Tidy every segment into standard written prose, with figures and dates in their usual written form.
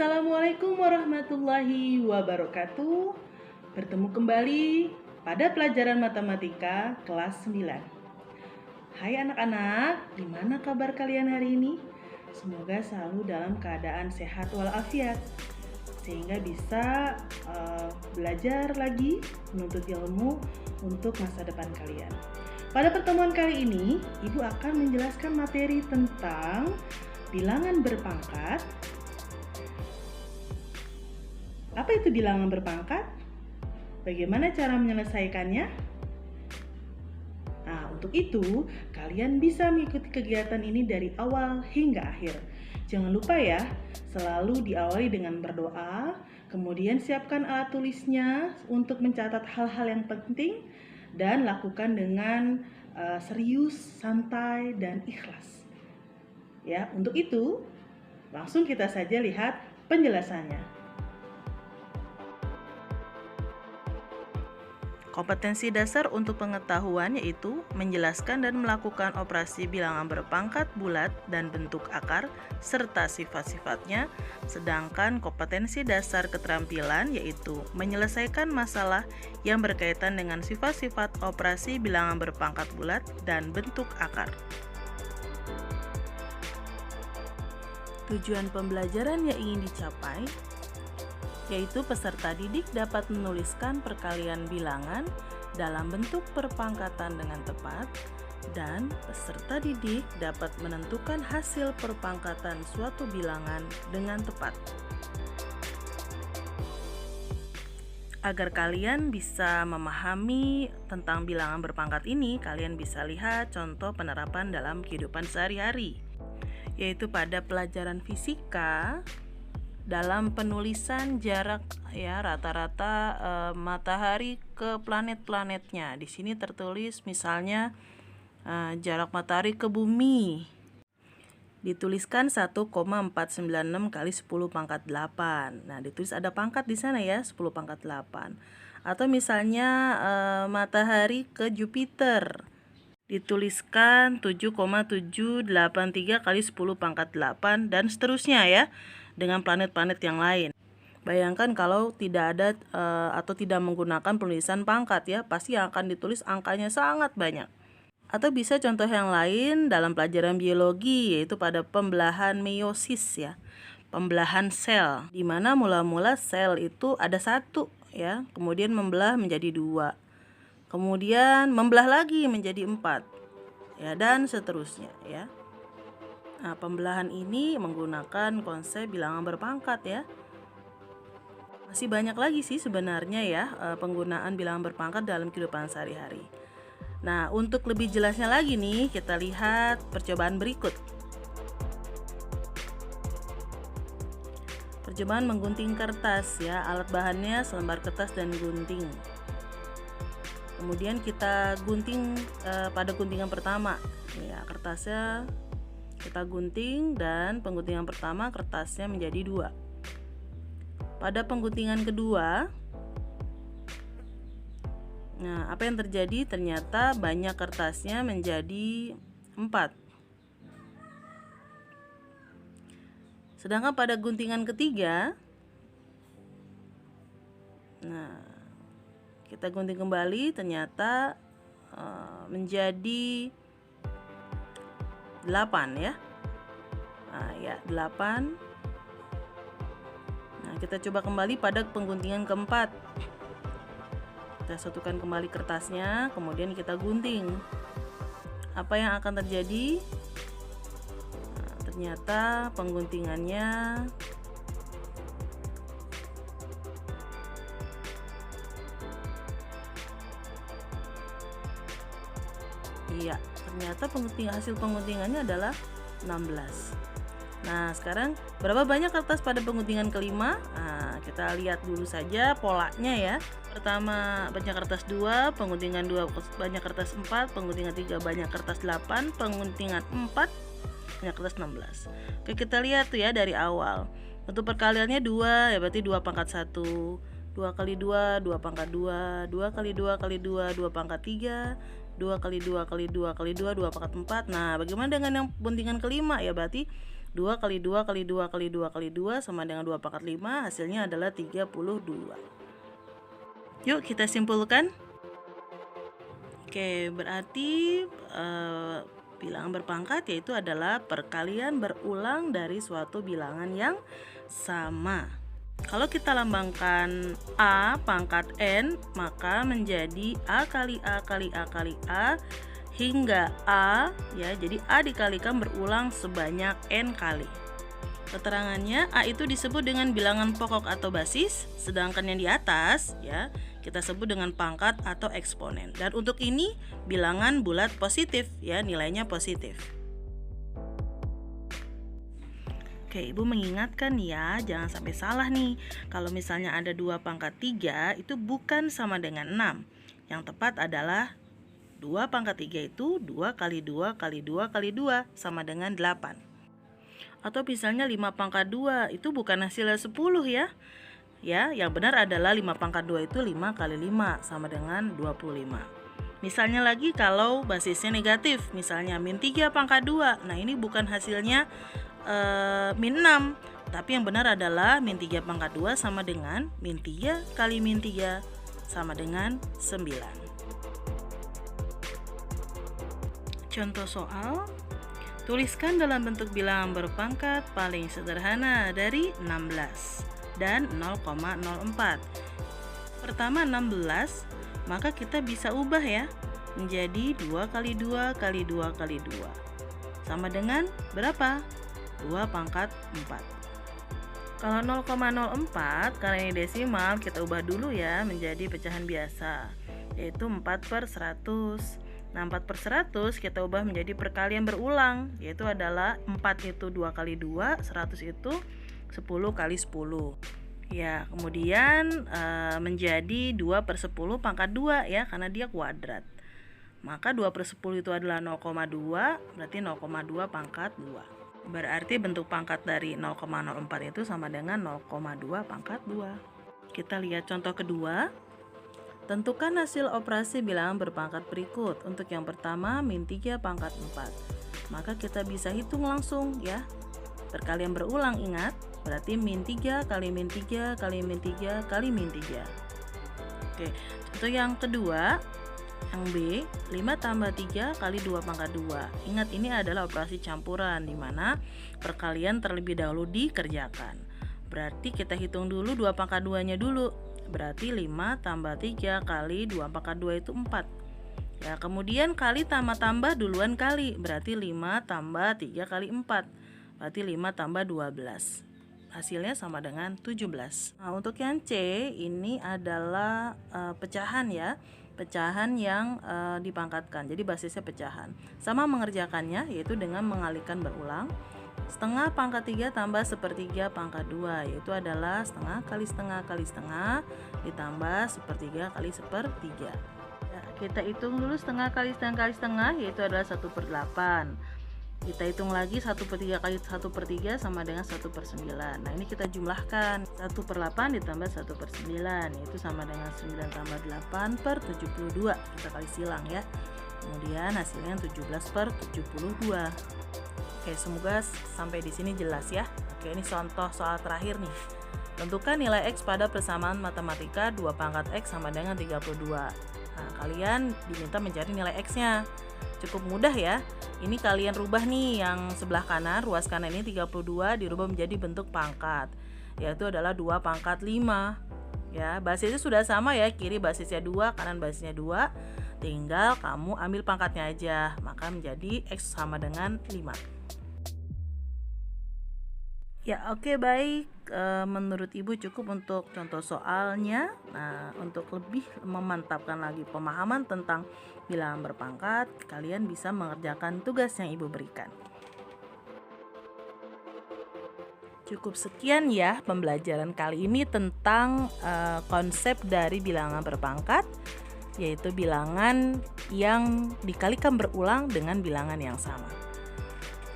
Assalamualaikum warahmatullahi wabarakatuh. Bertemu kembali pada pelajaran matematika kelas 9. Hai anak-anak, gimana kabar kalian hari ini? Semoga selalu dalam keadaan sehat walafiat, sehingga bisa belajar lagi, menuntut ilmu untuk masa depan kalian. Pada pertemuan kali ini, Ibu akan menjelaskan materi tentang bilangan berpangkat. Apa itu bilangan berpangkat? Bagaimana cara menyelesaikannya? Nah, untuk itu, kalian bisa mengikuti kegiatan ini dari awal hingga akhir. Jangan lupa ya, selalu diawali dengan berdoa, kemudian siapkan alat tulisnya untuk mencatat hal-hal yang penting, dan lakukan dengan serius, santai, dan ikhlas. Ya, untuk itu, langsung kita saja lihat penjelasannya. Kompetensi dasar untuk pengetahuan yaitu menjelaskan dan melakukan operasi bilangan berpangkat bulat dan bentuk akar serta sifat-sifatnya, sedangkan kompetensi dasar keterampilan yaitu menyelesaikan masalah yang berkaitan dengan sifat-sifat operasi bilangan berpangkat bulat dan bentuk akar. Tujuan pembelajaran yang ingin dicapai yaitu peserta didik dapat menuliskan perkalian bilangan dalam bentuk perpangkatan dengan tepat, dan peserta didik dapat menentukan hasil perpangkatan suatu bilangan dengan tepat. Agar kalian bisa memahami tentang bilangan berpangkat ini, kalian bisa lihat contoh penerapan dalam kehidupan sehari-hari, yaitu pada pelajaran fisika. Dalam penulisan jarak rata-rata matahari ke planet-planetnya. Di sini tertulis misalnya jarak matahari ke bumi. Dituliskan 1,496 kali 10 pangkat 8. Nah, ditulis ada pangkat di sana ya, 10 pangkat 8. Atau misalnya matahari ke Jupiter. Dituliskan 7,783 kali 10 pangkat 8 dan seterusnya ya, dengan planet-planet yang lain. Bayangkan kalau tidak ada atau tidak menggunakan penulisan pangkat ya, pasti yang akan ditulis angkanya sangat banyak. Atau bisa contoh yang lain dalam pelajaran biologi, yaitu pada pembelahan meiosis ya, pembelahan sel, di mana mula-mula sel itu ada satu ya, kemudian membelah menjadi 2, kemudian membelah lagi menjadi 4 ya, dan seterusnya ya. Nah, pembelahan ini menggunakan konsep bilangan berpangkat ya. Masih banyak lagi sih sebenarnya ya penggunaan bilangan berpangkat dalam kehidupan sehari-hari. Nah, untuk lebih jelasnya lagi nih, kita lihat percobaan berikut. Percobaan menggunting kertas ya, alat bahannya selembar kertas dan gunting. Kemudian kita gunting pada guntingan pertama ya, kertasnya kita gunting, dan pengguntingan pertama kertasnya menjadi 2. Pada pengguntingan kedua, nah apa yang terjadi? Ternyata banyak kertasnya menjadi 4. Sedangkan pada guntingan ketiga, nah kita gunting kembali, ternyata menjadi 8 ya. Nah, ya 8. Nah, kita coba kembali pada pengguntingan keempat. Kita satukan kembali kertasnya, kemudian kita gunting. Apa yang akan terjadi? Nah, ternyata pengguntingannya iya, ternyata hasil pengguntingannya adalah 16. Nah, sekarang berapa banyak kertas pada pengguntingan kelima? Nah, kita lihat dulu saja polanya ya. Pertama banyak kertas 2, pengguntingan 2 banyak kertas 4, pengguntingan 3 banyak kertas 8, pengguntingan 4 banyak kertas 16. Oke, kita lihat tuh ya dari awal. Untuk perkaliannya 2 ya, berarti 2 pangkat 1. 2 kali 2, 2 pangkat 2. 2 kali 2 kali 2, 2 pangkat 3. 2 kali 2 kali 2 kali 2, 2 pangkat 4. Nah, bagaimana dengan yang guntingan kelima? Ya berarti 2 kali 2 kali 2 kali 2 kali 2 sama dengan 2 pangkat 5, hasilnya adalah 32. Yuk kita simpulkan. Oke, berarti bilangan berpangkat yaitu adalah perkalian berulang dari suatu bilangan yang sama. Kalau kita lambangkan A pangkat N, maka menjadi A kali A kali A kali A hingga A, ya, jadi A dikalikan berulang sebanyak N kali. Keterangannya, A itu disebut dengan bilangan pokok atau basis, sedangkan yang di atas, ya, kita sebut dengan pangkat atau eksponen. Dan untuk ini bilangan bulat positif, ya, nilainya positif. Oke, Ibu mengingatkan ya, jangan sampai salah nih. Kalau misalnya ada 2 pangkat 3 itu bukan sama dengan 6. Yang tepat adalah 2 pangkat 3 itu 2 kali 2 kali 2 kali 2 sama dengan 8. Atau misalnya 5 pangkat 2 itu bukan hasilnya 10 ya. Ya, yang benar adalah 5 pangkat 2 itu 5 kali 5 sama dengan 25. Misalnya lagi kalau basisnya negatif, misalnya min 3 pangkat 2. Nah, ini bukan hasilnya min 6, tapi yang benar adalah min 3 pangkat 2 sama dengan min 3 kali min 3 sama dengan 9. Contoh soal, tuliskan dalam bentuk bilangan berpangkat paling sederhana dari 16 dan 0,04. Pertama 16, maka kita bisa ubah ya menjadi 2 kali 2 kali 2 kali 2 sama dengan berapa? 2 pangkat 4. Kalau 0,04 karena ini desimal, kita ubah dulu ya menjadi pecahan biasa, yaitu 4/100. Nah, 4/100 kita ubah menjadi perkalian berulang, yaitu adalah 4 itu 2 kali 2, 100 itu 10 kali 10. Ya, kemudian menjadi 2/10 pangkat 2 ya, karena dia kuadrat. Maka 2/10 itu adalah 0,2, berarti 0,2 pangkat 2. Berarti bentuk pangkat dari 0,04 itu sama dengan 0,2 pangkat 2. Kita lihat contoh kedua. Tentukan hasil operasi bilangan berpangkat berikut. Untuk yang pertama, min 3 pangkat 4. Maka kita bisa hitung langsung ya. Perkalian berulang, ingat. Berarti min 3 kali min 3 kali min 3 kali min 3. Oke, contoh yang kedua, yang B, 5 tambah 3 kali 2 pangkat 2. Ingat, ini adalah operasi campuran, di mana perkalian terlebih dahulu dikerjakan. Berarti kita hitung dulu 2 pangkat 2-nya dulu. Berarti 5 tambah 3 kali 2 pangkat 2 itu 4. Ya, kemudian kali tambah duluan kali. Berarti 5 tambah 3 kali 4. Berarti 5 tambah 12. Hasilnya sama dengan 17. Nah, untuk yang C, ini adalah pecahan ya. Pecahan yang dipangkatkan, jadi basisnya pecahan. Sama mengerjakannya yaitu dengan mengalihkan berulang. Setengah pangkat 3 tambah sepertiga pangkat 2, yaitu adalah setengah kali setengah kali setengah ditambah sepertiga kali sepertiga. Ya, kita hitung dulu setengah kali setengah kali setengah, yaitu adalah 1/8. Kita hitung lagi 1/3 kali 1/3 sama dengan 1/9. Nah, ini kita jumlahkan 1/8 ditambah 1/9, yaitu sama dengan 9 tambah 8/72. Kita kali silang ya. Kemudian hasilnya 17/72. Oke, semoga sampai di sini jelas ya. Oke, ini contoh soal terakhir nih. Tentukan nilai X pada persamaan matematika 2 pangkat X sama dengan 32. Nah, kalian diminta mencari nilai X-nya. Cukup mudah ya. Ini kalian rubah nih yang sebelah kanan, ruas kanan ini 32 dirubah menjadi bentuk pangkat, yaitu adalah 2 pangkat 5. Ya, basisnya sudah sama ya, kiri basisnya 2, kanan basisnya 2. Tinggal kamu ambil pangkatnya aja, maka menjadi X sama dengan 5. Ya, oke, baik. Menurut Ibu cukup untuk contoh soalnya. Nah, untuk lebih memantapkan lagi pemahaman tentang bilangan berpangkat, kalian bisa mengerjakan tugas yang Ibu berikan. Cukup sekian ya pembelajaran kali ini tentang konsep dari bilangan berpangkat, yaitu bilangan yang dikalikan berulang dengan bilangan yang sama.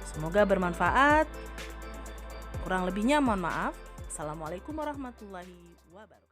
Semoga bermanfaat. Kurang lebihnya mohon maaf. Assalamualaikum warahmatullahi wabarakatuh.